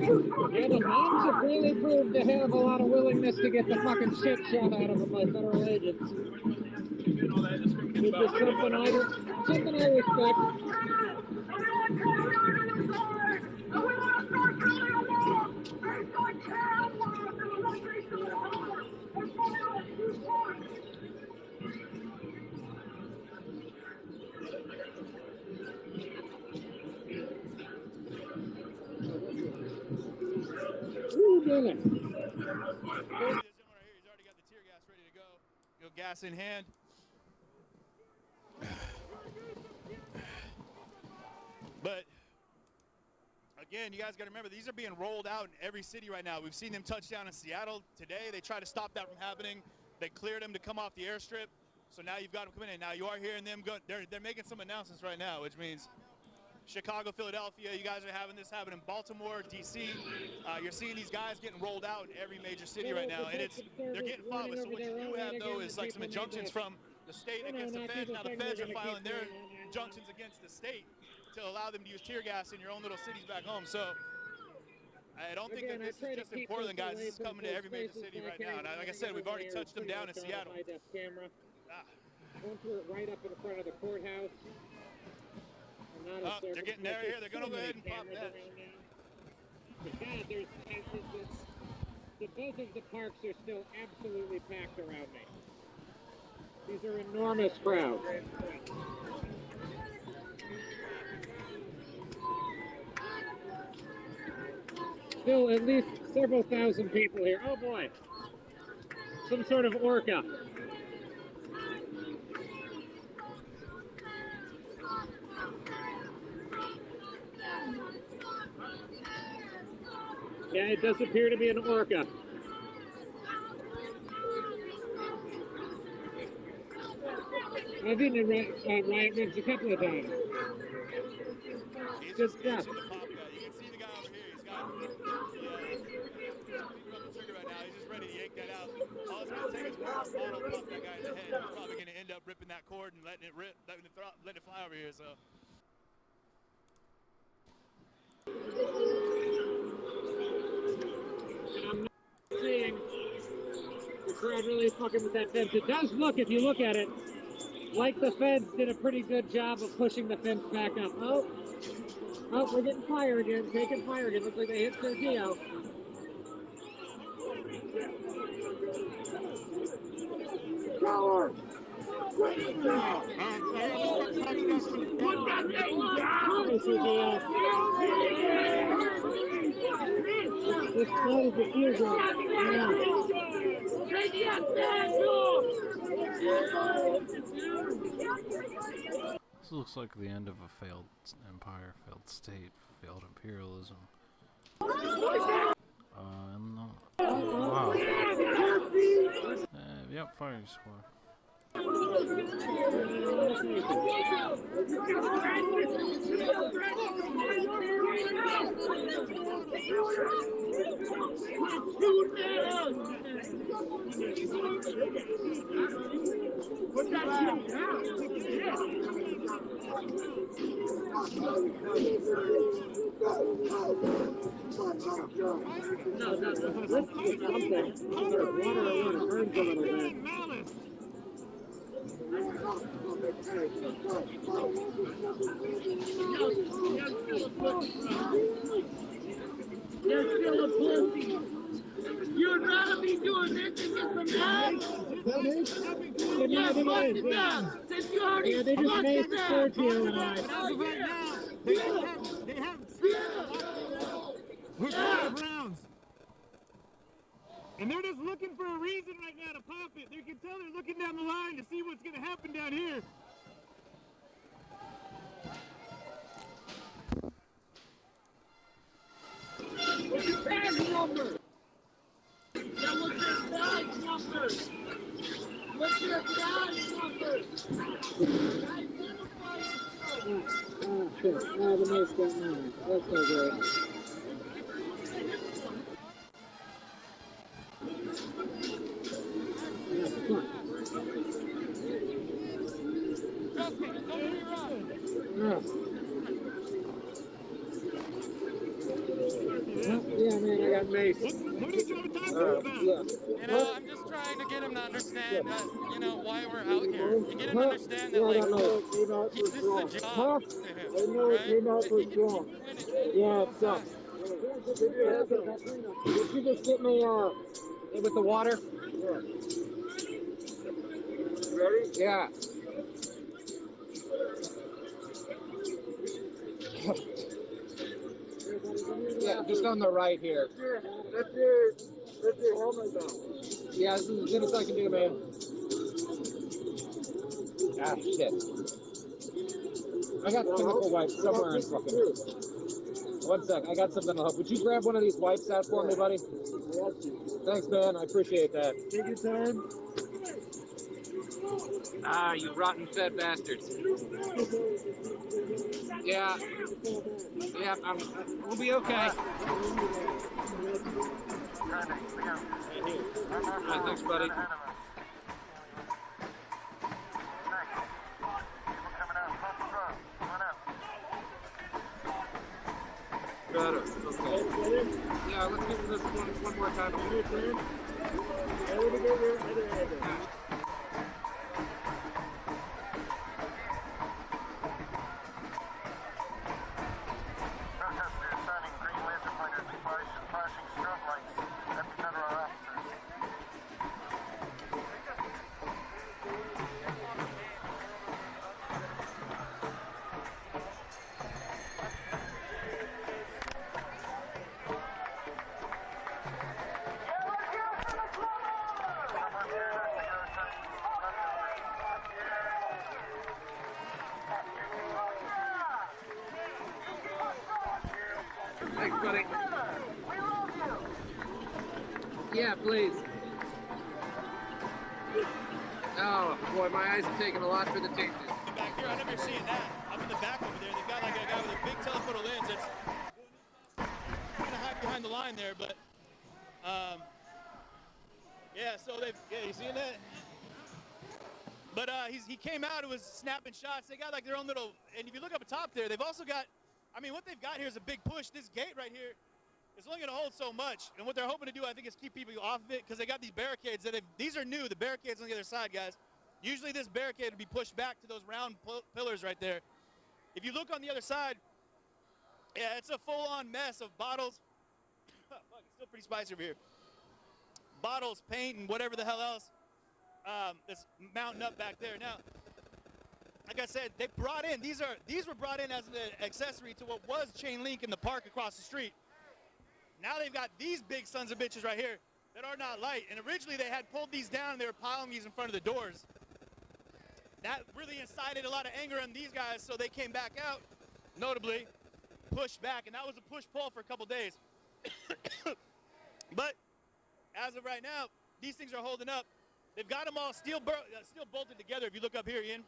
Yeah, the moms have really proved to have a lot of willingness to get the fucking shit shot out of them by federal agents. Which is something I respect. Ooh, damn. He's already got the tear gas ready to go. Gas in hand. But again, you guys got to remember, these are being rolled out in every city right now. We've seen them touch down in Seattle today. They tried to stop that from happening. They cleared them to come off the airstrip. So now you've got them coming in. Now you are hearing them go. They're making some announcements right now, which means Chicago, Philadelphia, you guys are having this happen in Baltimore, D.C. You're seeing these guys getting rolled out in every major city right now, and they're getting fought with. So what you do have, though, is like some injunctions from the state against the feds. Now the feds are filing their injunctions against the state to allow them to use tear gas in your own little cities back home. So I don't think that this is just in Portland, guys. This is coming to every major city right now. And like I said, we've already touched them down in Seattle. Went through it right up in front of the courthouse. They're getting there here. They're going to go ahead and pop that. Both of the parks are still absolutely packed around me. These are enormous crowds. Still at least several thousand people here. Oh boy. Some sort of orca. Yeah, it does appear to be an orca. I've been to riot rings a couple of times. Good stuff. You can see the guy over here. He's got the finger on the trigger right now. He's just ready to yank that out. All it's going to take is one bottle to pop that guy in the head. He's probably going to end up ripping that cord and letting it fly over here. So. I'm not seeing the crowd really fucking with that fence. It does look, if you look at it, like the feds did a pretty good job of pushing the fence back up. Oh, we're getting fire again. Taking fire again. Looks like they hit Sergio. Coward! Put that thing down! This is the fusion. This looks like the end of a failed empire, failed state, failed imperialism. Wow. Yep, firing squad. Put that shit down. No, let's do something. Water burns a little bit. You're still a pussy. You'd rather be doing this than get some ass. Yeah, fuck it down. Since you already they just made Sergio and I. They have with 5 rounds. And they're just looking for a reason right now to pop it. You can tell they're looking down the line to see what's going to happen down here. What's your badge number? Yeah, what's your badge number? What's your badge number? Oh, shit. Oh, the mace got mine. That's so good. Yeah, and Mace. What are you trying to talk to him about? Yeah. You know, I'm just trying to get him to understand that, you know, why we're out here. And get him to understand that, like, this is a job to him, right? Like, he can win it Yeah, all it time. sucks. Did you just get me with the water? Yeah. Ready? Yeah. Yeah, just on the right here. That's your helmet though. Yeah, this is as good as I can do, man. Ah, shit. I got chemical wipes somewhere in fucking... One sec, I got something to help. Would you grab one of these wipes out for me, buddy? Thanks, man. I appreciate that. Take your time. Ah, you rotten fed bastards. Yeah. Yeah, we'll be okay. Alright, thanks, buddy. Better. Okay. Yeah, let's give this one more time. Thanks, buddy. Yeah, please. Oh, boy, my eyes are taking a lot for the tape. Back here, I never seen that. Up in the back over there, they've got like a guy with a big telephoto lens that's kind of hide behind the line there, but yeah, so you seen that? But he came out, it was snapping shots. They got like their own little, and if you look up top there, they've also got, I mean, what they've got here is a big push. This gate right here is only going to hold so much, and what they're hoping to do, I think, is keep people off of it, because they got these barricades that these are new, the barricades on the other side, guys. Usually this barricade would be pushed back to those round pillars right there. If you look on the other side, yeah, it's a full-on mess of bottles. Fuck, it's still pretty spicy over here. Bottles, paint, and whatever the hell else that's mounting up back there. Now, like I said, they brought in, these were brought in as an accessory to what was chain link in the park across the street. Now they've got these big sons of bitches right here that are not light. And originally they had pulled these down and they were piling these in front of the doors. That really incited a lot of anger on these guys, so they came back out, notably, pushed back, and that was a push-pull for a couple days. But as of right now, these things are holding up. They've got them all steel bolted together, if you look up here, Ian.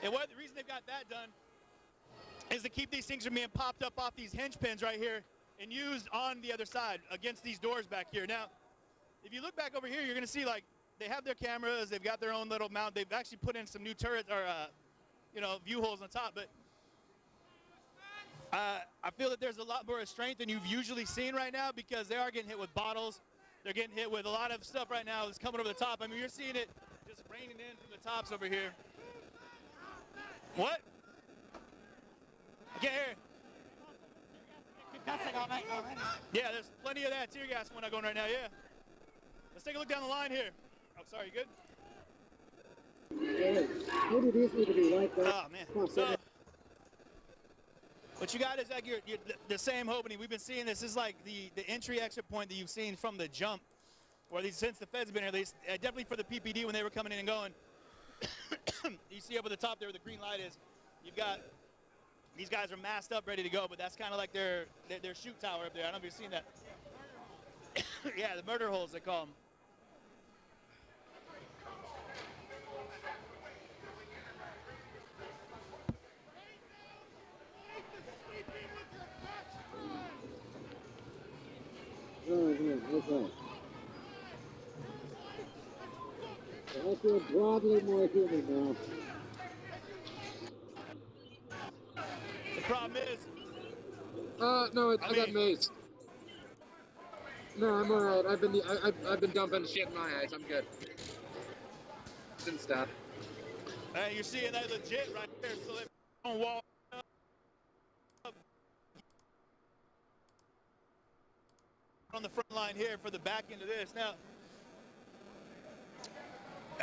And the reason they've got that done is to keep these things from being popped up off these hinge pins right here and used on the other side against these doors back here. Now, if you look back over here, you're going to see, like, they have their cameras, they've got their own little mount. They've actually put in some new turrets or, view holes on top. But I feel that there's a lot more strength than you've usually seen right now, because they are getting hit with bottles. They're getting hit with a lot of stuff right now that's coming over the top. I mean, you're seeing it just raining in from the tops over here. What? Get here. Yeah, there's plenty of that tear gas going on right now, yeah. Let's take a look down the line here. Oh, sorry, you good? Maybe these need to be like that. Oh, man. So, what you got is like the same opening. We've been seeing this. This is like the entry exit point that you've seen from the jump, or at least since the Feds have been here, at least, definitely for the PPD when they were coming in and going. You see up at the top there where the green light is, you've got, these guys are masked up, ready to go, but that's kind of like their shoot tower up there. I don't know if you've seen that. Yeah, the murder holes, they call them. Okay. I feel broadly more human now. The problem is, No, I got mean- maced. No, I'm alright. I've been dumping shit in my eyes. I'm good. Didn't stop. Hey, you're seeing that legit right there. So they don't walk up on the front line here for the back end of this. Now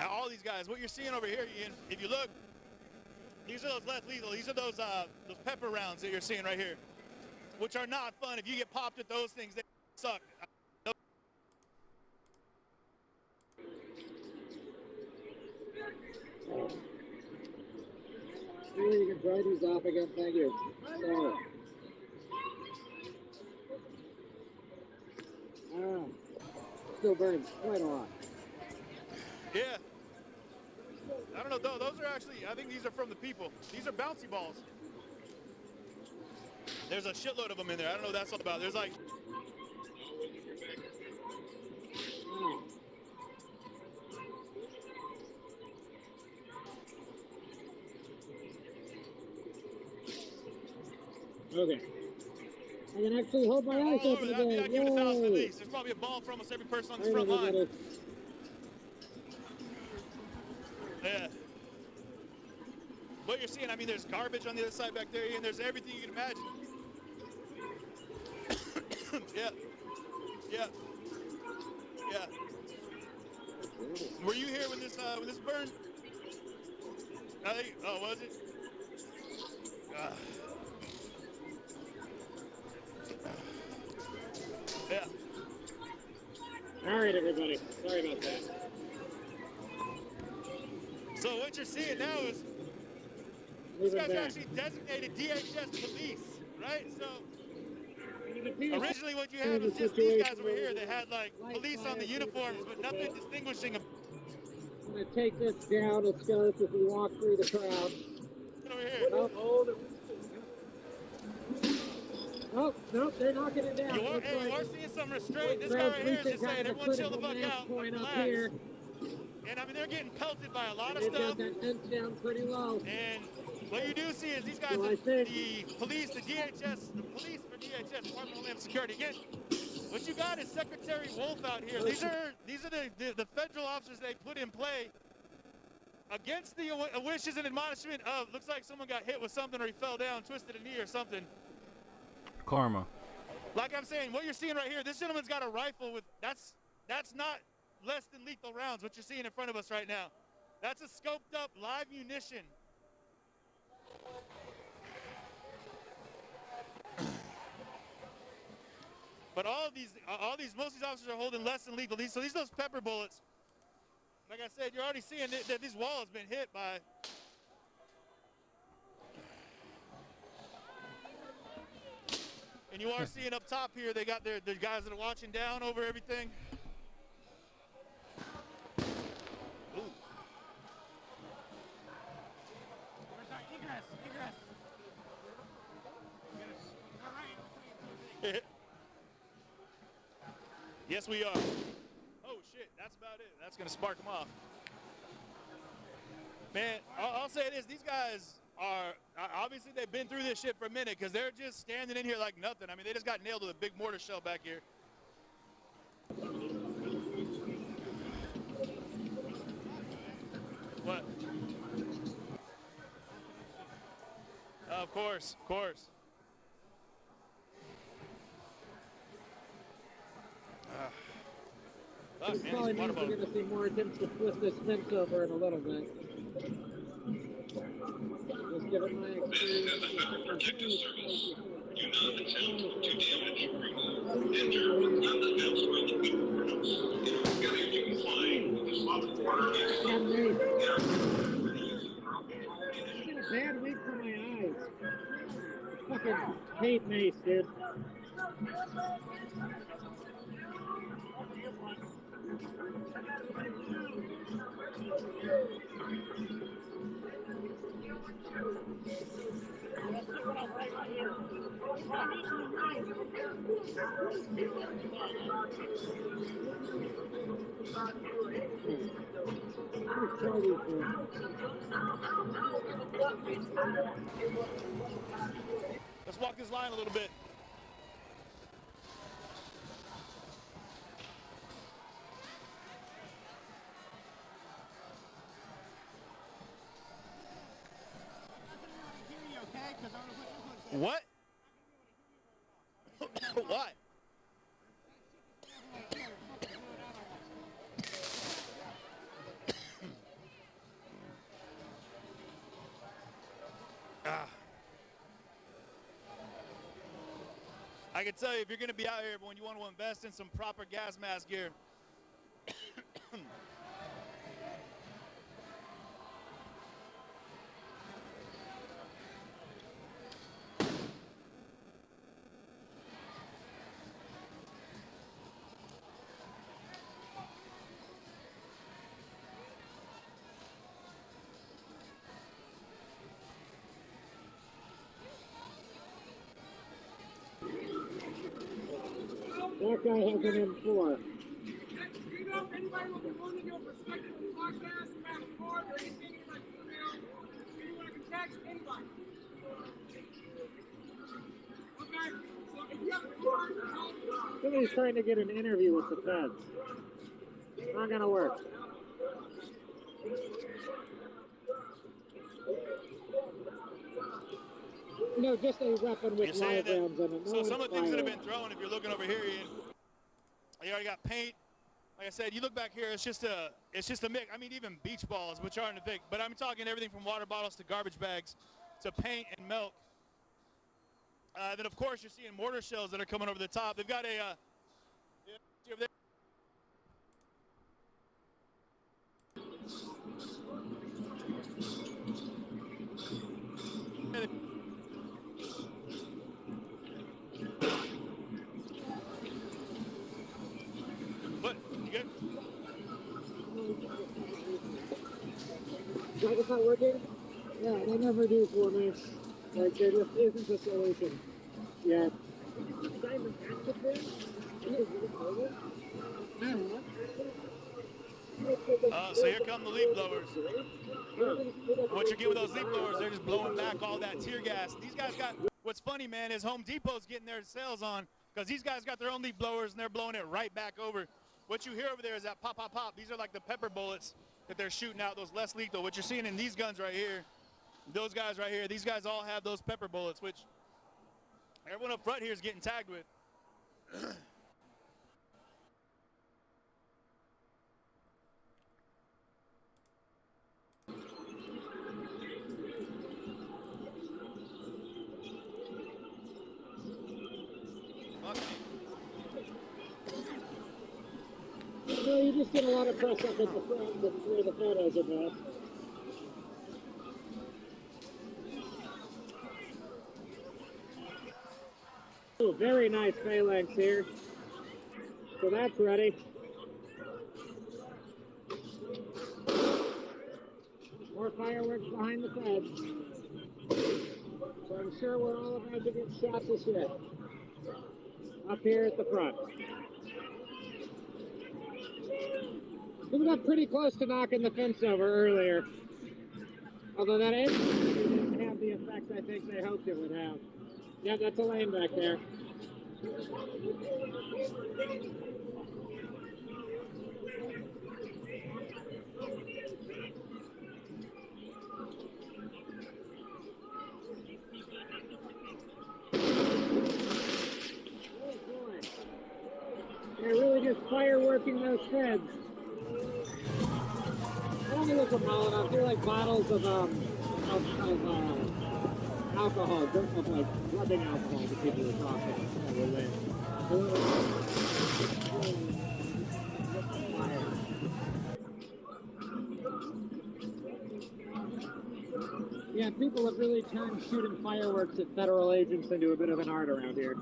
all these guys, what you're seeing over here, Ian, if you look, these are those less lethal. These are those pepper rounds that you're seeing right here, which are not fun. If you get popped at those things, they suck. You can dry these off again. Thank you. So. Still burns quite a lot. Yeah. I don't know, though. Those are actually, I think these are from the people. These are bouncy balls. There's a shitload of them in there. I don't know what that's all about. There's like... Okay. I can actually hold my eyes open I'd again. give it 1,000 at Yay! least. There's probably a ball for almost every person on this Alright, front line. everybody. Yeah. What you're seeing, I mean, there's garbage on the other side back there, and there's everything you can imagine. Yeah. Yeah. Yeah. Were you here when this burned? Oh, was it? Yeah. All right, everybody. Sorry about that. So what you're seeing now is Leave these it guys are back. actually designated DHS police, right? So It appears originally what you had was just these guys over here that had like police on the uniforms, but nothing distinguishing them I'm going to take this down a scope as we walk through the crowd. over here. Oh, nope, they're knocking it down. You are, Looks hey, you like are seeing some restraint. This guy crowd's right here is reaching just saying, kind of a everyone chill the critical fuck mass out. point up Relax. here. And I mean, they're getting pelted by a lot of They've stuff. got that fence down pretty low. And what you do see is these guys, So I are think- the police, the DHS, the police for DHS, Department of Homeland Security. Again, what you got is Secretary Wolf out here. These are the federal officers they put in play against the wishes and admonishment of, looks like someone got hit with something or he fell down, twisted a knee or something. Karma. Like I'm saying, what you're seeing right here, this gentleman's got a rifle with, that's not less than lethal rounds, what you're seeing in front of us right now. That's a scoped up live munition. But most of these officers are holding less than lethal. So these are those pepper bullets. Like I said, you're already seeing that this wall has been hit by. And you are seeing up top here, they got the guys that are watching down over everything. Ooh. Where's our egress? Yes, we are. Oh shit, that's about it. That's gonna spark them off. Man, I'll say this: these guys are obviously they've been through this shit for a minute because they're just standing in here like nothing. I mean, they just got nailed with a big mortar shell back here. What? Of course, of course. Fuck, This man, probably these water means we're bottles. going to see more attempts to flip this fence over in a little bit. Just given my experience with Protective service. Do not attempt to damage, remove, enter, non-defense or the house. Failure to comply with this lawful order is I'm getting a bad week for my eyes. I fucking hate mace, dude. Let's try these ones. Let's walk this line a little bit. What? Why? I can tell you, if you're going to be out here, when you want to invest in some proper gas mask gear, That guy has an M4. Anybody will be willing to give a perspective on podcast about a card or anything you'd like to email, anyone I can text, anybody. Okay, so if you have a card, Somebody's trying to get an interview with the feds. Not gonna work. No, just a weapon with live rounds on it. No so some of the things that have firing. been thrown, if you're looking over here, Ian, you already got paint. Like I said, you look back here, it's just a mix. I mean, even beach balls, which aren't a big, but I'm talking everything from water bottles to garbage bags to paint and milk. Then, of course, you're seeing mortar shells that are coming over the top. They've got a over there. What? You good? It's not working? Yeah, they never do for me. Like, there just isn't a solution yet. So here come the leaf blowers. What you're getting with those leaf blowers, they're just blowing back all that tear gas. These guys got, what's funny, man, is Home Depot's getting their sales on because these guys got their own leaf blowers and they're blowing it right back over. What you hear over there is that pop, pop, pop. These are like the pepper bullets that they're shooting out, those less lethal. What you're seeing in these guns right here, those guys right here, these guys all have those pepper bullets, which everyone up front here is getting tagged with. No, you just get a lot of press up at the front where the photos are best. Oh, very nice phalanx here. So that's ready. More fireworks behind the feds. So I'm sure we're all about to get shot this year. Up here at the front. We got pretty close to knocking the fence over earlier. Although that didn't have the effect I think they hoped it would have. Yeah, that's a lane back there. Oh boy. They're really just fireworking those feds. I don't think it's a Molotov. They're like bottles of alcohol, of like rubbing alcohol that people are talking. Yeah, people have really turned shooting fireworks at federal agents into a bit of an art around here.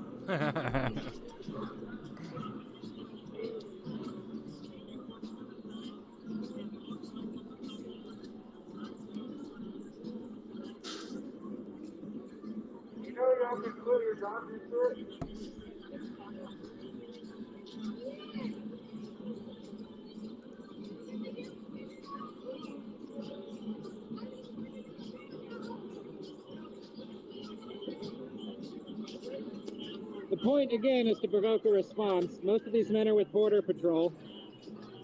The point, again, is to provoke a response. Most of these men are with Border Patrol.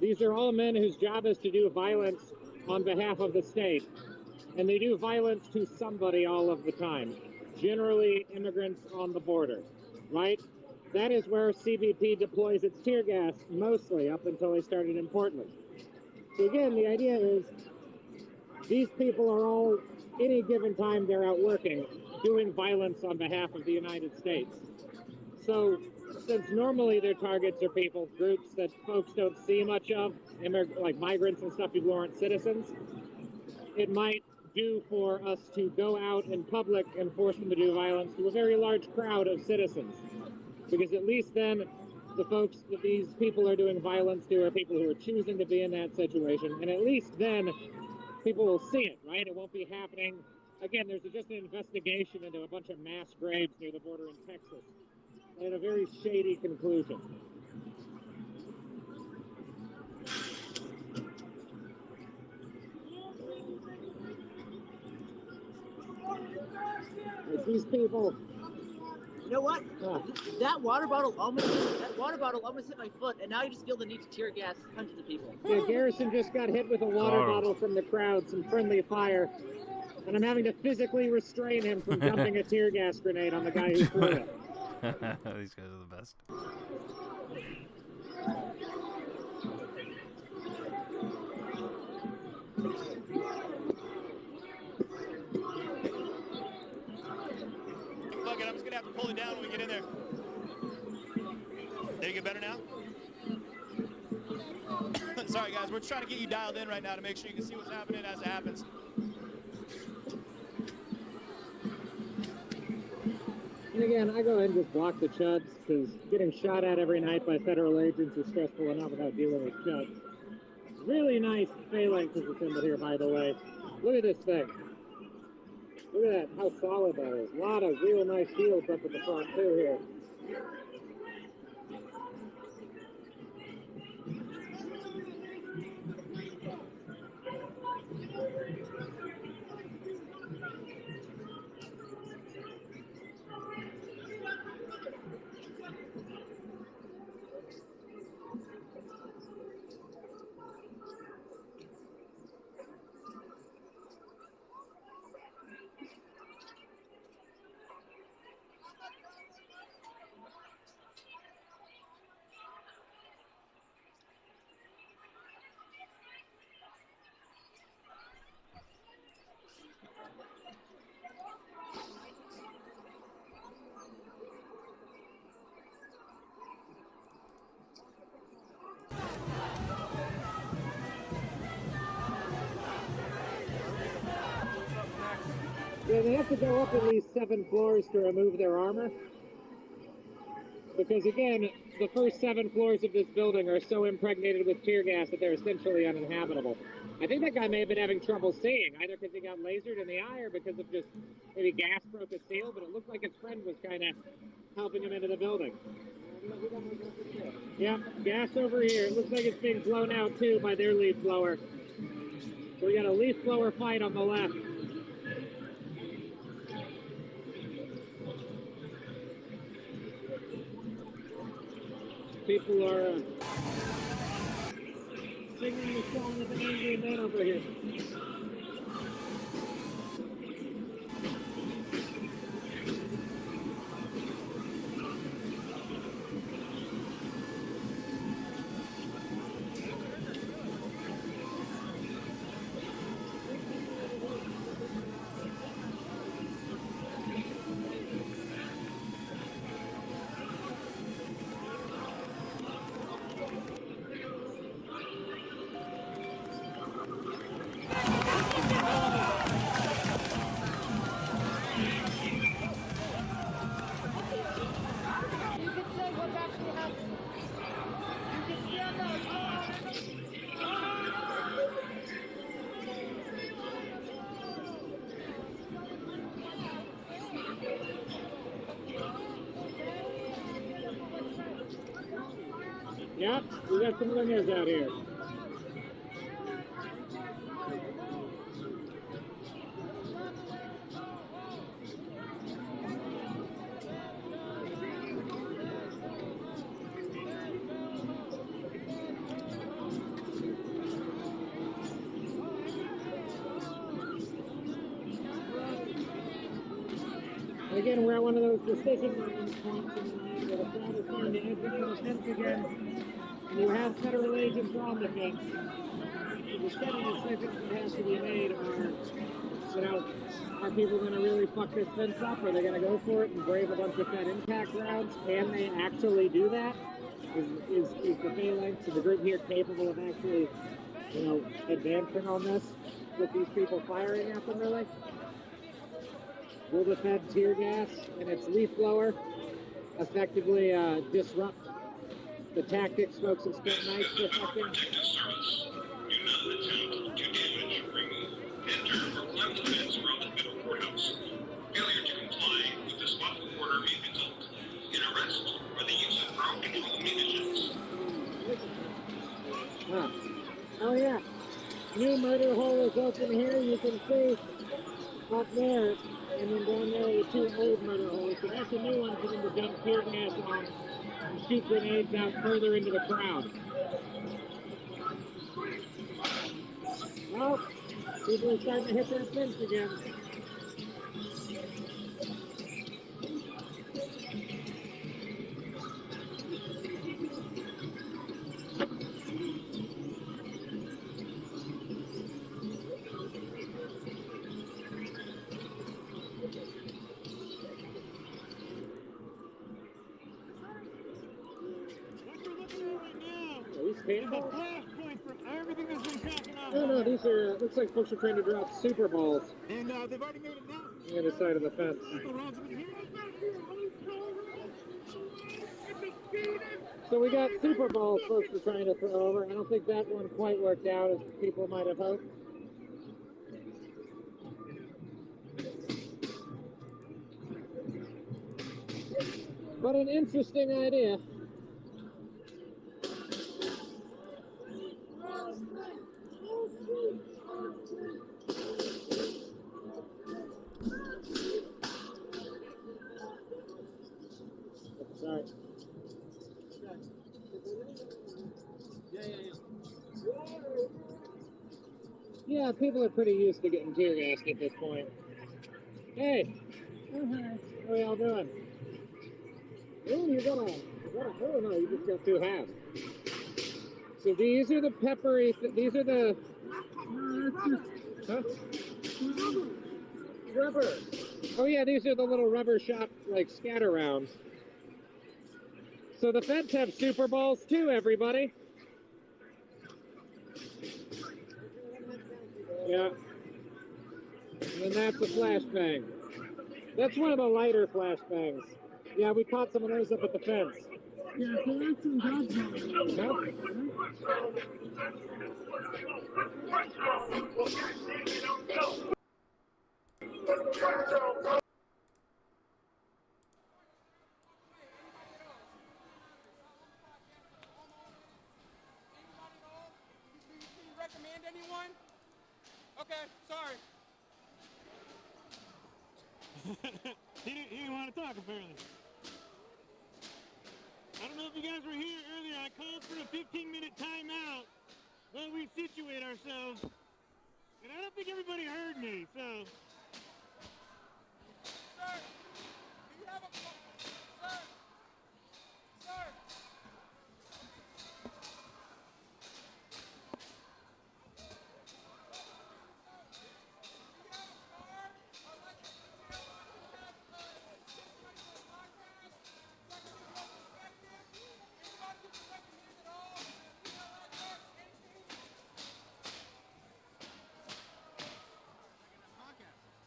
These are all men whose job is to do violence on behalf of the state. And they do violence to somebody all of the time. generally immigrants on the border, right? That is where CBP deploys its tear gas mostly up until they started in Portland. So again, the idea is these people are all, any given time they're out working, doing violence on behalf of the United States. So since normally their targets are people, groups that folks don't see much of, like migrants and stuff, people who aren't citizens, it might do for us to go out in public and force them to do violence to a very large crowd of citizens. Because at least then the folks that these people are doing violence to are people who are choosing to be in that situation. And at least then people will see it, right? It won't be happening. Again, there's just an investigation into a bunch of mass graves near the border in Texas. And a very shady conclusion. Like these people. You know what? That water bottle almost hit my foot, and now you just feel the need to tear gas hundreds of people. Yeah, Garrison just got hit with a water bottle from the crowd, some friendly fire, and I'm having to physically restrain him from dumping a tear gas grenade on the guy who threw it. These guys are the best. Fuck it, I'm just gonna have to pull it down when we get in there. Did it get better now? Sorry guys, we're trying to get you dialed in right now to make sure you can see what's happening as it happens. And again, I go ahead and just block the chuds, because getting shot at every night by federal agents is stressful enough without dealing with chuds. Really nice phalanx is assembled here, by the way. Look at this thing. Look at that, how solid that is. A lot of real nice shields up at the front, too, here. Yeah, they have to go up at least 7 floors to remove their armor. Because again, the first 7 floors of this building are so impregnated with tear gas that they're essentially uninhabitable. I think that guy may have been having trouble seeing, either because he got lasered in the eye or because of just maybe gas broke his seal, but it looked like his friend was kind of helping him into the building. Yeah, gas over here. It looks like it's being blown out too by their leaf blower. So we got a leaf blower fight on the left. People are singing the song of an angry man over here. Yep, we got some wingers out here. Again, we're at one of those decision points in the night where the crowd is starting to edge into the fence again. And you have federal agents on the fence. The decisions that have to be made are, are people going to really fuck this fence up? Are they going to go for it and brave a bunch of Fed impact rounds? Can they actually do that? Is the phalanx and the group here capable of actually, advancing on this with these people firing at them, really? Will the Fed tear gas and its leaf blower effectively disrupt the tactics folks have spent nights perfecting? Protective service. Do not attempt to damage, remove, enter, or climb the fence around the federal courthouse. Failure to comply with the spot order may result in arrest or the use of crowd control munitions. Huh. Oh yeah, new murder hole is open here. You can see up there, and then down there are the two old murder holes. So that's a new one for them to dump tear gas on and shoot grenades out further into the crowd. Well, people are starting to hit that fence again. What you're looking at right now Are these is paintballs? a flashpoint for everything that's been cracking off. Oh no, these are, looks like folks are trying to drop super balls And they've already made announcements. on the other side of the fence. People around some of the heroes back here. It's a speeding. So we got super balls folks are trying to throw over. I don't think that one quite worked out as people might have hoped. But an interesting idea. Sorry. Yeah, people are pretty used to getting tear gassed at this point. Hey! How are y'all doing? Oh, you got a, oh no, you just got two halves. So these are the peppery, these are the, huh? Rubber. Oh yeah, these are the little rubber shot, like, scatter rounds. So the feds have super balls too, everybody. Yeah. And then that's a flashbang. That's one of the lighter flashbangs. Yeah, we caught some of those up at the fence. Yeah, so that's some dodgeball. Nope. Recommend anyone? Okay, sorry. He didn't want to talk, apparently. I don't know if you guys were here earlier. I called for a 15-minute timeout while we situate ourselves. And I don't think everybody heard me, so... Sir, do you have a... Sir! Sir!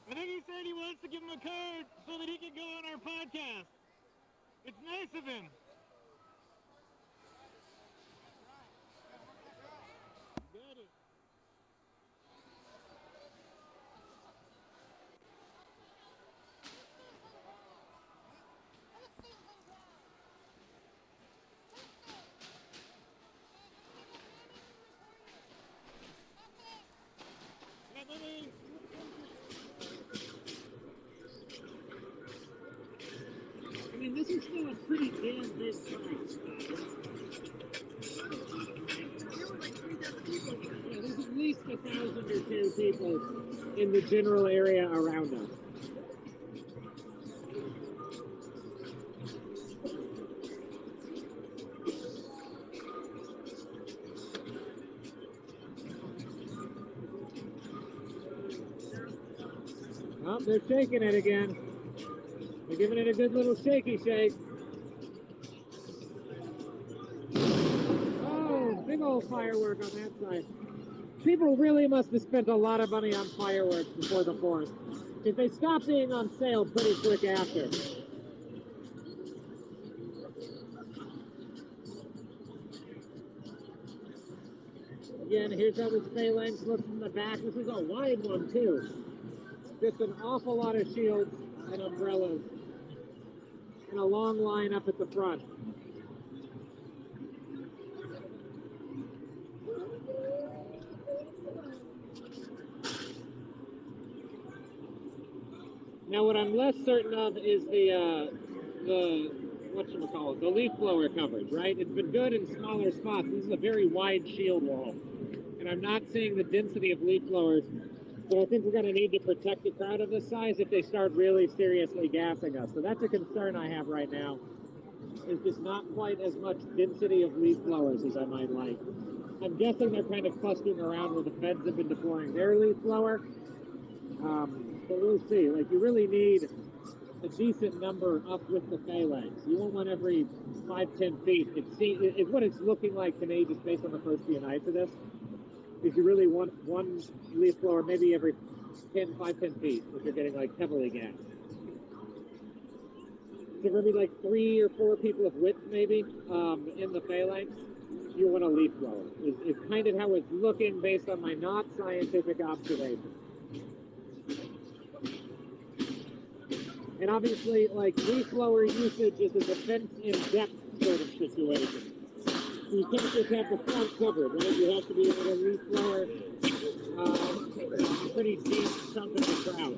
I think he said he wants to give him a card so that he can go on our podcast. It's nice of him. Got it. Yeah, buddy. I mean, this is still a pretty damn big crowd. Yeah, there's at least 1,000 or 2 people in the general area around us. they're shaking it again. They're giving it a good little shaky shake. Oh, big old firework on that side. People really must have spent a lot of money on fireworks before the 4th, because they stopped being on sale pretty quick after. Again, here's how this phalanx looks from the back. This is a wide one, too. Just an awful lot of shields and umbrellas, and a long line up at the front. Now, what I'm less certain of is the whatchamacallit, the leaf blower coverage, right? It's been good in smaller spots. This is a very wide shield wall, and I'm not seeing the density of leaf blowers. So I think we're going to need to protect a crowd of this size if they start really seriously gassing us. So that's a concern I have right now, is just not quite as much density of leaf blowers as I might like. I'm guessing they're kind of clustering around where the feds have been deploying their leaf blower. But we'll see. Like, you really need a decent number up with the phalanx. You want one every 5-10 feet. It's what it's looking like to me, just based on the first few nights of this. Is you really want one leaf blower maybe every 5-10 feet if you're getting like heavily gassed. So maybe like 3 or 4 people of width maybe in the phalanx. You want a leaf blower. It's kind of how it's looking based on my not scientific observation. And obviously, like, leaf blower usage is a defense in depth sort of situation. So you can't just have the front covered, right? You have to be able to leaf blower a pretty deep chunk of the crowd.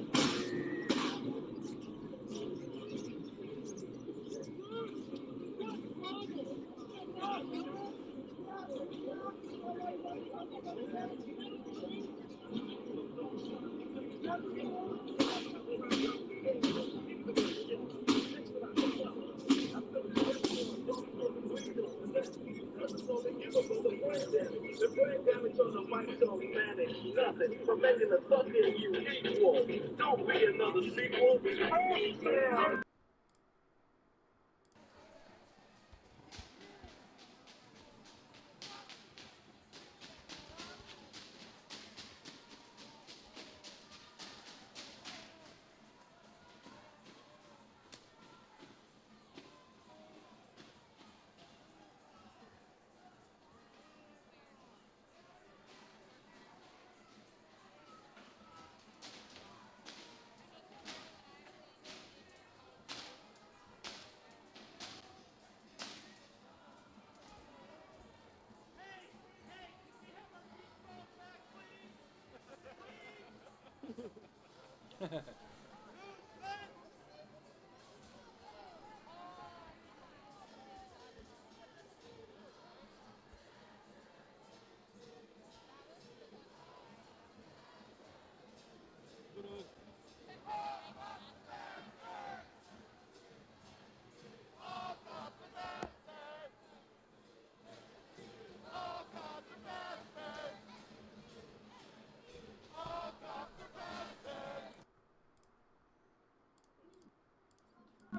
The brain damage on the mic don't manage nothing from making the fucking unequal. Don't be another sequel. Yeah.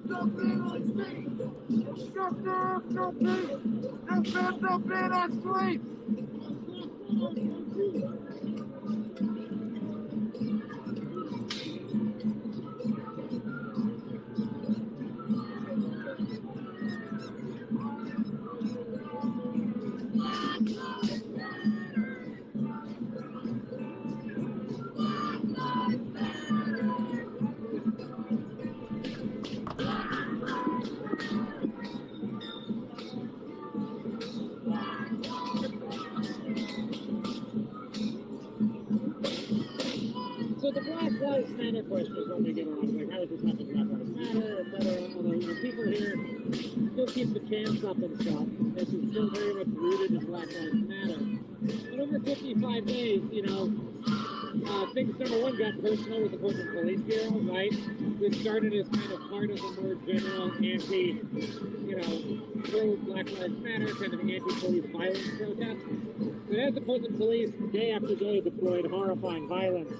Don't be on sleep. Shut up, don't be. This man don't be on sleep. So the Black Lives Matter question is when we get around, like, how does this happen? Black Lives Matter, et cetera. Although, you know, people here still keep the chants up and stuff. This is still very much rooted in Black Lives Matter. But over 55 days, you know, things number one got personal with the Portland Police Bureau, right? This started as kind of part of a more general anti, pro Black Lives Matter, kind of anti-police violence protest. But as the Portland Police, day after day, deployed horrifying violence,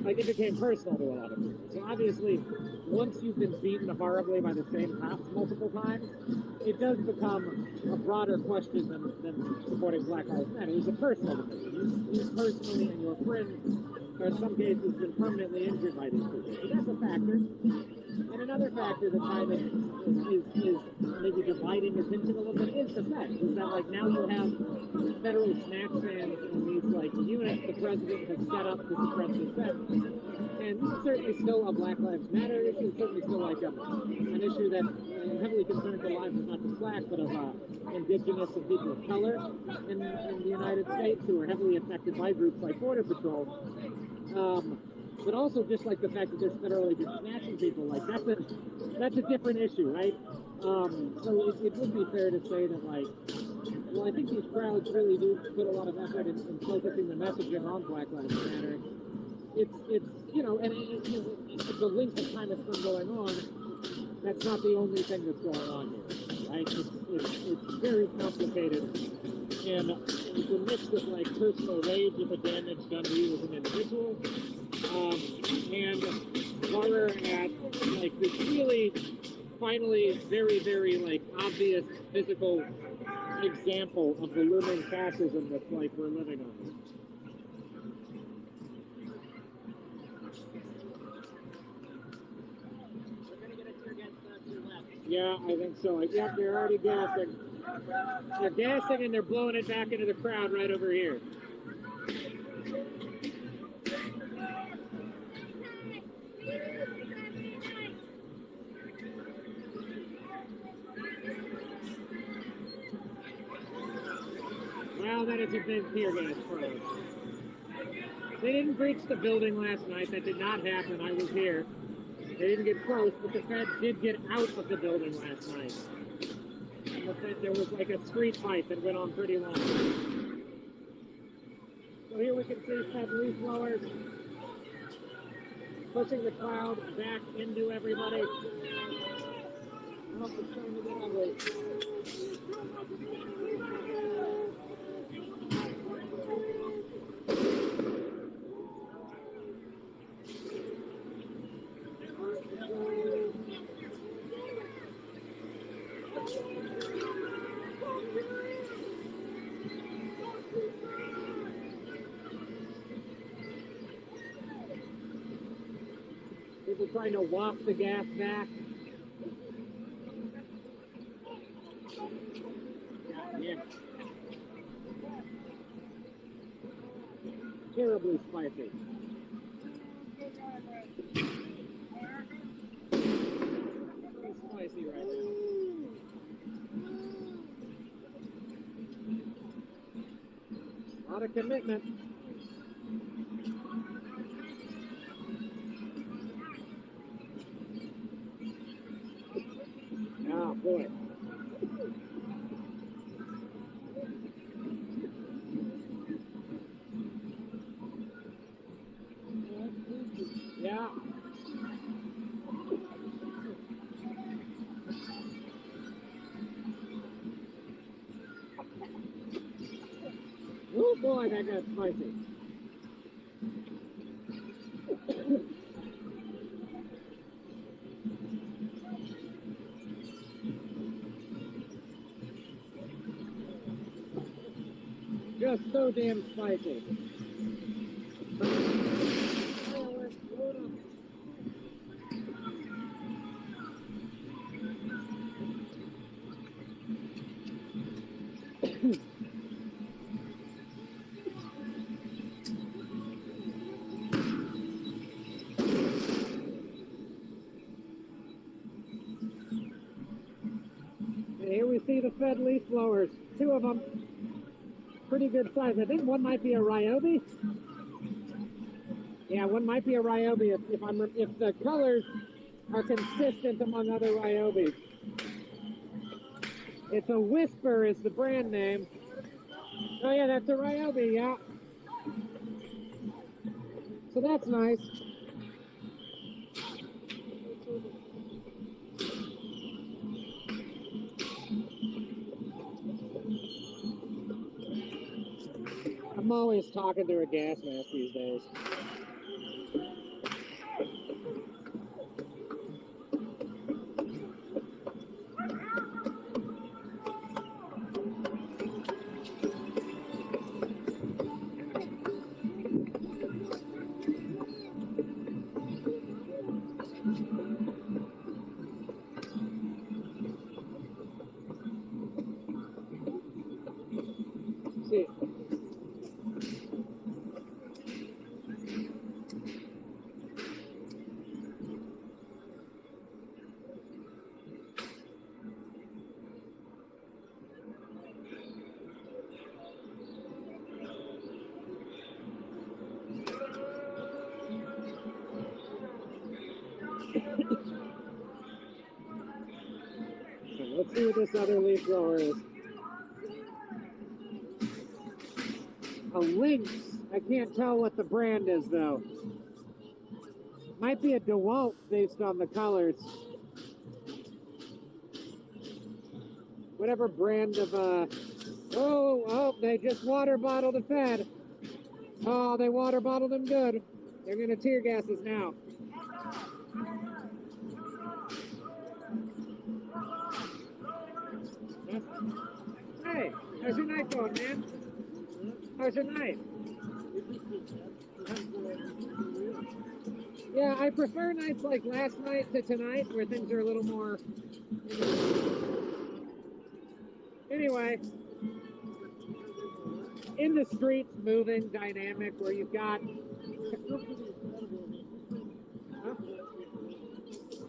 like it became personal to a lot of people. So obviously, once you've been beaten horribly by the same cops multiple times, it does become a broader question than supporting Black Lives Matter. It's a personal thing. You personally and your friends are in some cases been permanently injured by these people. So that's a factor. And another factor that kind of is maybe dividing attention a little bit is the fact is that like now you have federal snack stands and these like units the president has set up to suppress dissent. And this is certainly still a Black Lives Matter issue. It's certainly still like an issue that heavily concerns the lives of not just Black, but of indigenous and people of color in the United States who are heavily affected by groups like Border Patrol. But also just like the fact that they're federally just snatching people, like that's a different issue, right? So it would be fair to say that like, well, I think these crowds really do put a lot of effort in focusing the messaging on Black Lives Matter. It's and the length of time it's been going on, that's not the only thing that's going on here, right? It's very complicated, and it's a mix of like personal rage at the damage done to you as an individual, and horror at like this really, finally, very, very like obvious physical example of the looming fascism that's like we're living under. Yeah, I think so. Yep, they're already gassing. They're gassing and they're blowing it back into the crowd right over here. Well, that is a big tear gas crowd. They didn't breach the building last night. That did not happen. I was here. They didn't get close, but the Fed did get out of the building last night. And there was like a street fight that went on pretty long. So here we can see Fed leaf blowers pushing the crowd back into everybody. Oh, it's starting to get ugly. People trying to waft the gas back. Yeah. Terribly spicy. Pretty spicy right now. A lot of commitment. Oh, boy. Yeah. Oh, boy, that got spicy. Just so damn spicy. And here we see the Fed leaf blowers. Two of them. Pretty good size. I think one might be a Ryobi. Yeah, one might be a Ryobi if the colors are consistent among other Ryobis. It's a Whisper is the brand name. Oh yeah, that's a Ryobi, yeah. So that's nice. I'm always talking through a gas mask these days. See. Let's see what this other leaf blower is. A Lynx. I can't tell what the brand is though. Might be a DeWalt based on the colors. Whatever brand of oh, they just water bottled a Fed. Oh, they water bottled him good. They're gonna tear gas us now. Hey, how's your night going, man? How's your night? Yeah, I prefer nights like last night to tonight, where things are a little more. Anyway, in the streets, moving, dynamic, where you've got. Huh?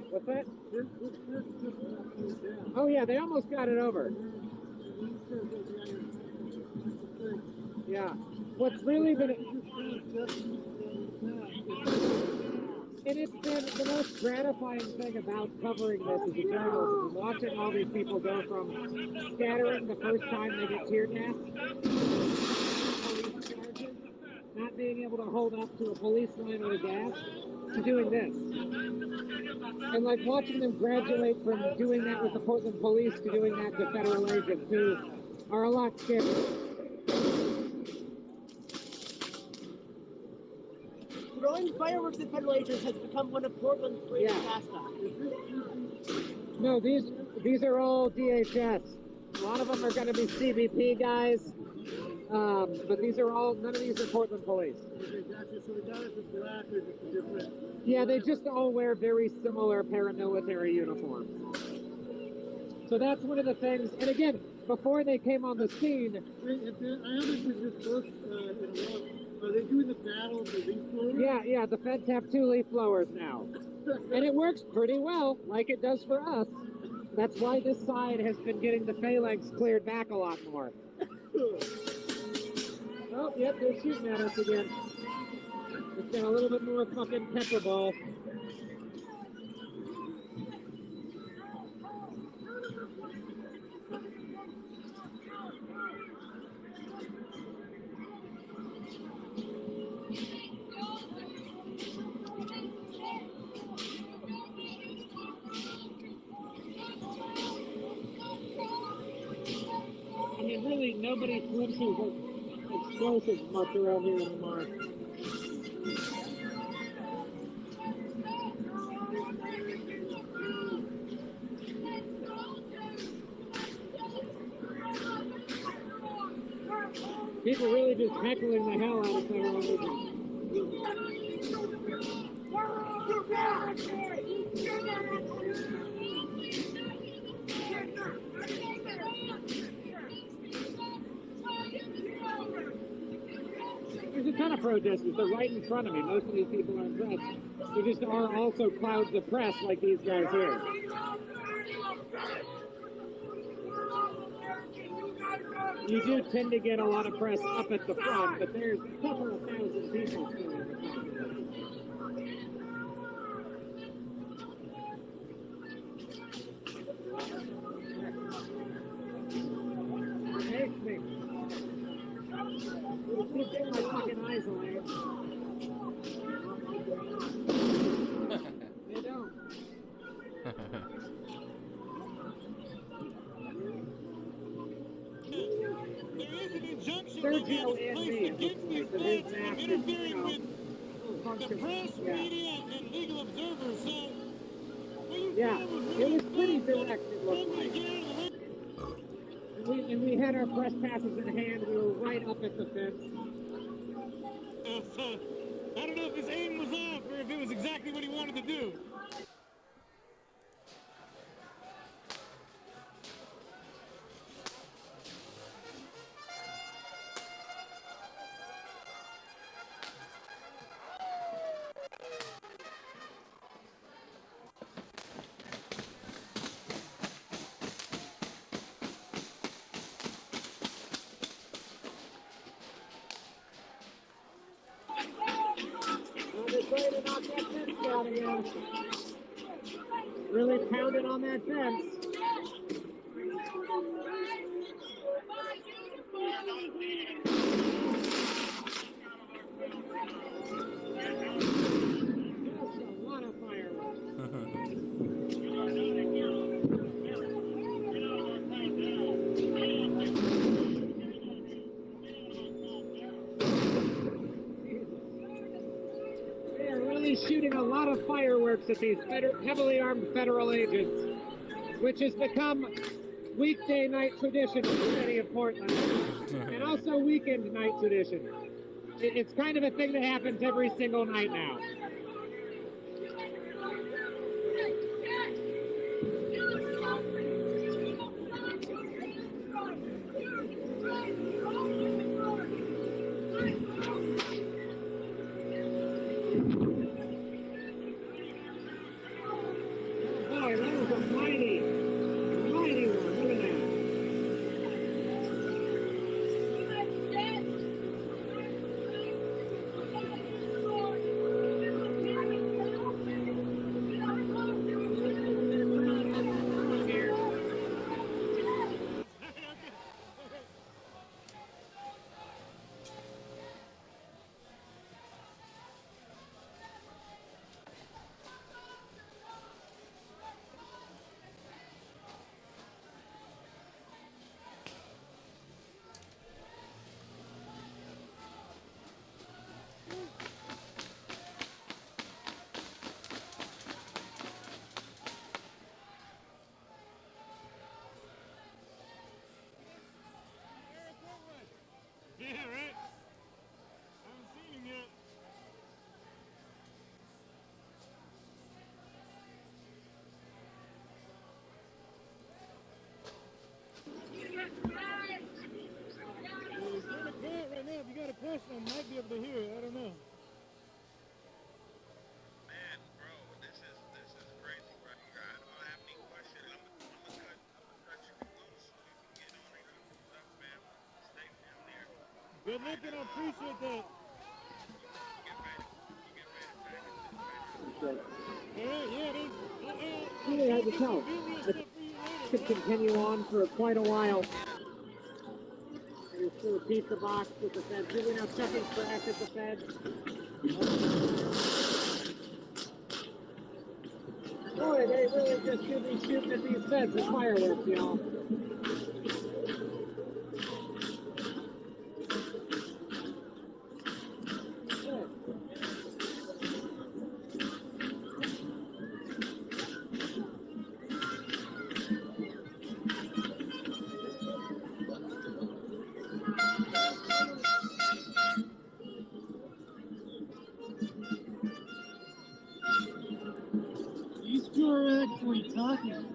What's that? Oh yeah, they almost got it over. Yeah. What's really been, and it's been the most gratifying thing about covering this as a journalist is watching all these people go from scattering the first time they get tear gas, not being able to hold up to a police line with a gas, to doing this. And like watching them graduate from doing that with the Portland police to doing that to federal agents who are a lot scarier. Throwing fireworks at federal agents has become one of Portland's greatest pastimes. No, these are all DHS. A lot of them are going to be CBP guys, but these are all, none of these are Portland police. Yeah, they just all wear very similar paramilitary uniforms. So that's one of the things, and again, before they came on the scene... I haven't just looked in a while. Are they doing the battle of the leaf blowers? Yeah, the feds have 2 leaf blowers now. And it works pretty well, like it does for us. That's why this side has been getting the phalanx cleared back a lot more. Oh, yep, they're shooting at us again. It's got a little bit more fucking pepper ball. I mean, really, nobody flinches explosives much around here anymore. People really just heckling the hell out of federal agents. There's a ton of protesters. They're right in front of me. Most of these people aren't press. There just are also clouds of press like these guys here. You do tend to get a lot of press up at the front, but there's a couple of thousand people still in the front. Hey, me. Keep getting my fucking eyes on it. Sergio this and place me. It against looks these like, that his feds from mask is, interfering with the functional. press, Yeah. media, and legal observers. So what you Yeah, said was it really was pretty fun, but direct, it told looked me to like. get out of the way. And we had our press passes in hand. We were right up at the fence. So I don't know if his aim was off or if it was exactly what he wanted to do. They're trying to knock that fence down again. Really pounding on that fence. That's a lot of fireworks. They are really shooting a lot of fireworks at these heavily armed federal agents, which has become weekday night tradition in the city of Portland, and also weekend night tradition. It's kind of a thing that happens every single night now. Boy, that was a mighty one. Look at that. Yeah, right? I haven't seen him yet. Well, he's kind of quiet right now. If you got a question, I might be able to hear it. I don't know. Man, bro, this is crazy right here. I don't have any questions. I'm gonna cut you loose so you can get on and do your stuff, man. Stay down there. Good looking. I appreciate that. You get ready to pack it this way. All right, yeah, there's. Really hard to I'll tell. get some video stuff for you later. Could continue on for quite a while. There's still a pizza box with the feds. Really now checking for at the feds. Boy, they really just should be shooting at these feds with fireworks, y'all. These two are actually talking.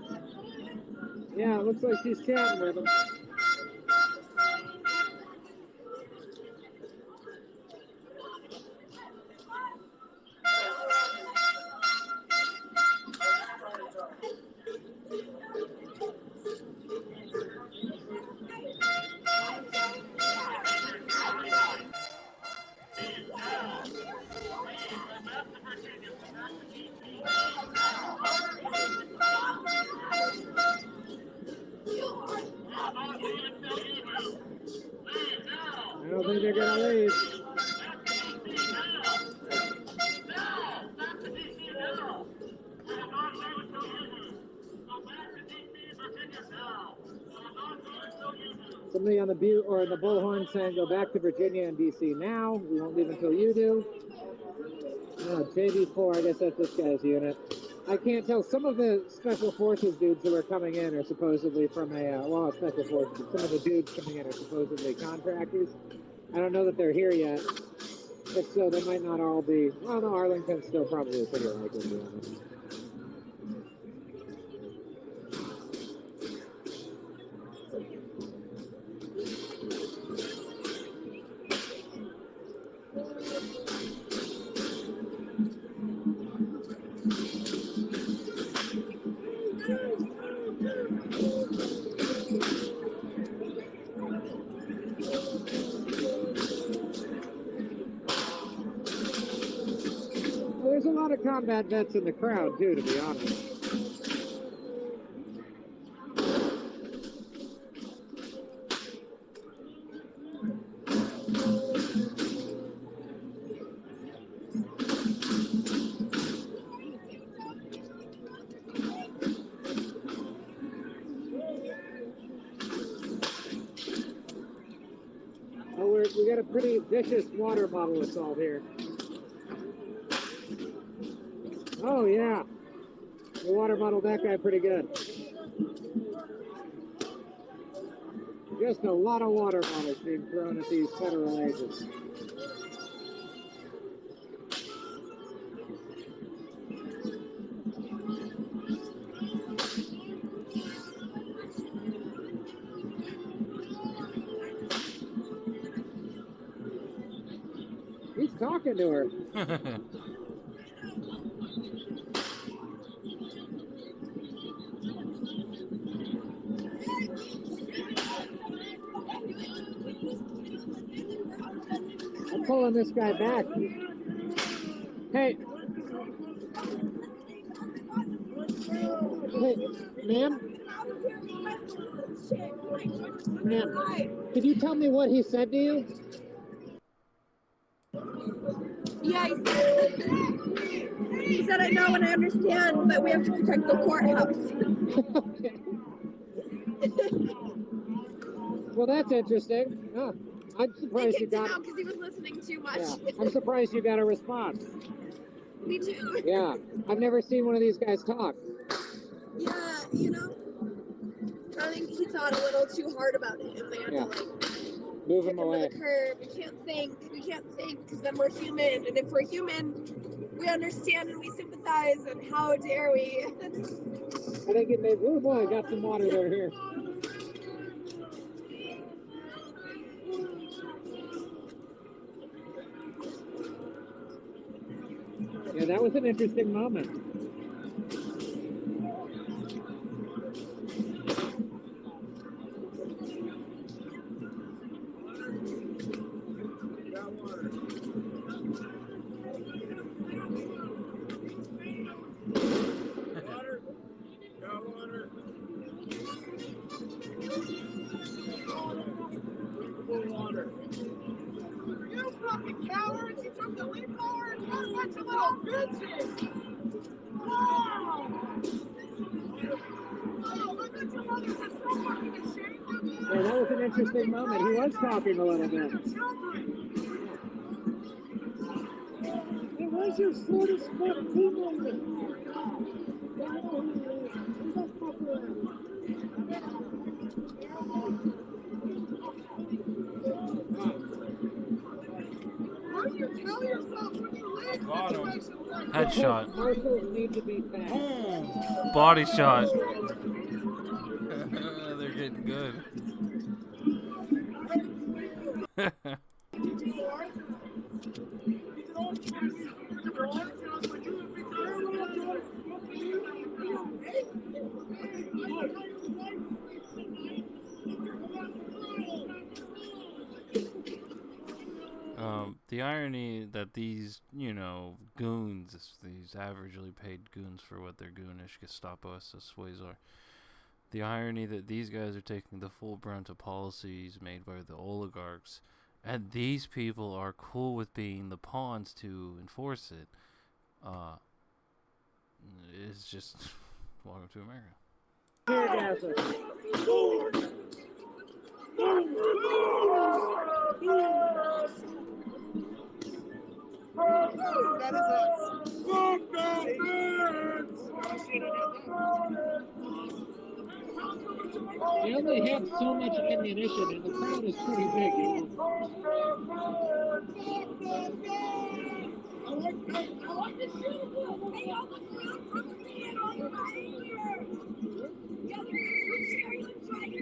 Yeah, it looks like she's chatting with him. I don't think they're gonna leave. Somebody on the Butte or the Bullhorn saying go back to Virginia and DC now. We won't leave until you do. No, JV4, I guess that's this guy's unit. I can't tell. Some of the Special Forces dudes who are coming in are supposedly from a, well, Special Forces, but some of the dudes coming in are supposedly contractors. I don't know that they're here yet. If so, they might not all be. Well, no, Arlington's still probably pretty likely, to be honest. Well, there's a lot of combat vets in the crowd, too, to be honest. Oh, we got a pretty vicious water bottle assault here. Oh, yeah. The water bottled that guy pretty good. Just a lot of water bottles being thrown at these federal agents. He's talking to her. I'm pulling this guy back. Hey. Hey, ma'am? Ma'am, could you tell me what he said to you? Yeah, he said I know and I understand, but we have to protect the courthouse. Well, that's interesting. Oh, I'm surprised you got. Because he was listening too much. Yeah, I'm surprised you got a response. Me too. Yeah, I've never seen one of these guys talk. Yeah, you know, I think he thought a little too hard about it, and they had to like move kick him him away. to the curb. We can't think, because then we're human, and if we're human, we understand and we sympathize, and how dare we? I think it made. Oh boy, got some water over here. Yeah, that was an interesting moment. You fucking cowards! You took the lead forward! What a bunch of little bitches! Wow! Oh, look at your mothers! Are so fucking ashamed of you! Yeah, that was an interesting moment. He was talking a little bit. Hey, where's your shortest foot team leader? Got him. Headshot. Marshals need to be fast. Boom. Body shot. They're getting good. The irony that these, you know, goons, these averagely paid goons for what their goonish Gestapo SSWs are, the irony that these guys are taking the full brunt of policies made by the oligarchs, and these people are cool with being the pawns to enforce it, is just welcome to America. That is us. They only have so much ammunition, and the crowd is pretty big, you know. I want to shoot you. Hey, all the crowd from me and all the right here. The other guys were cheering and trying.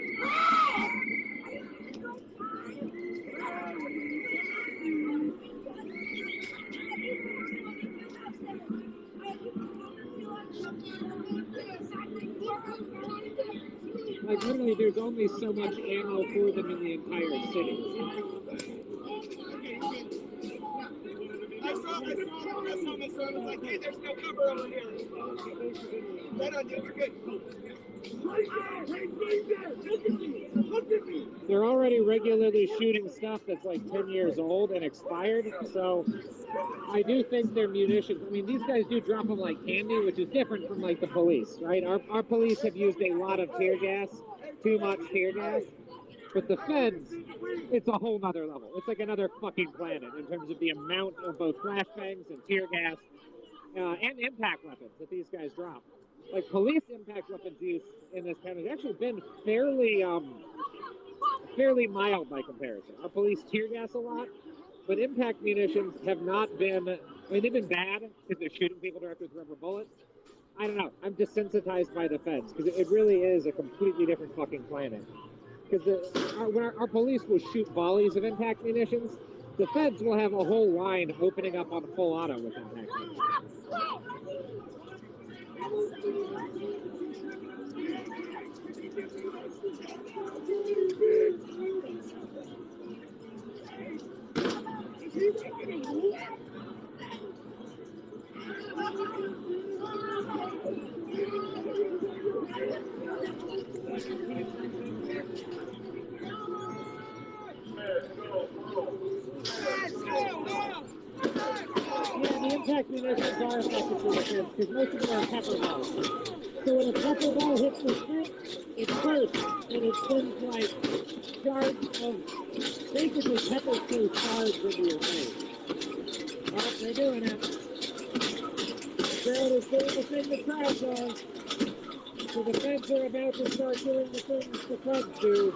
I had a good time. Like, literally, there's only so much ammo for them in the entire city. I saw the press on this one. I was like, hey, there's no cover over here. Right on, dude. We're good. They're already regularly shooting stuff that's like 10 years old and expired, so I do think their munitions, I mean, these guys do drop them like candy, which is different from like the police, right? Our police have used a lot of tear gas, too much tear gas, but the feds, it's a whole nother level. It's like another fucking planet in terms of the amount of both flashbangs and tear gas and impact weapons that these guys drop. Like, police impact weapons use in this town has actually been fairly mild by comparison. Our police tear gas a lot, but impact munitions have not been, I mean, they've been bad because they're shooting people directly with rubber bullets. I don't know. I'm desensitized by the feds because it really is a completely different fucking planet. Because when our police will shoot volleys of impact munitions, the feds will have a whole line opening up on full auto with impact munitions. Yeah, the impact munitions are effective for the kids because most of them are pepper balls. So when a pepper ball hits the stick, it bursts and it sends like shards of basically pepper spray shards into your face. Oh, they're doing it. Crowd is doing the thing the crowd does. So the feds are about to start doing the things the feds do.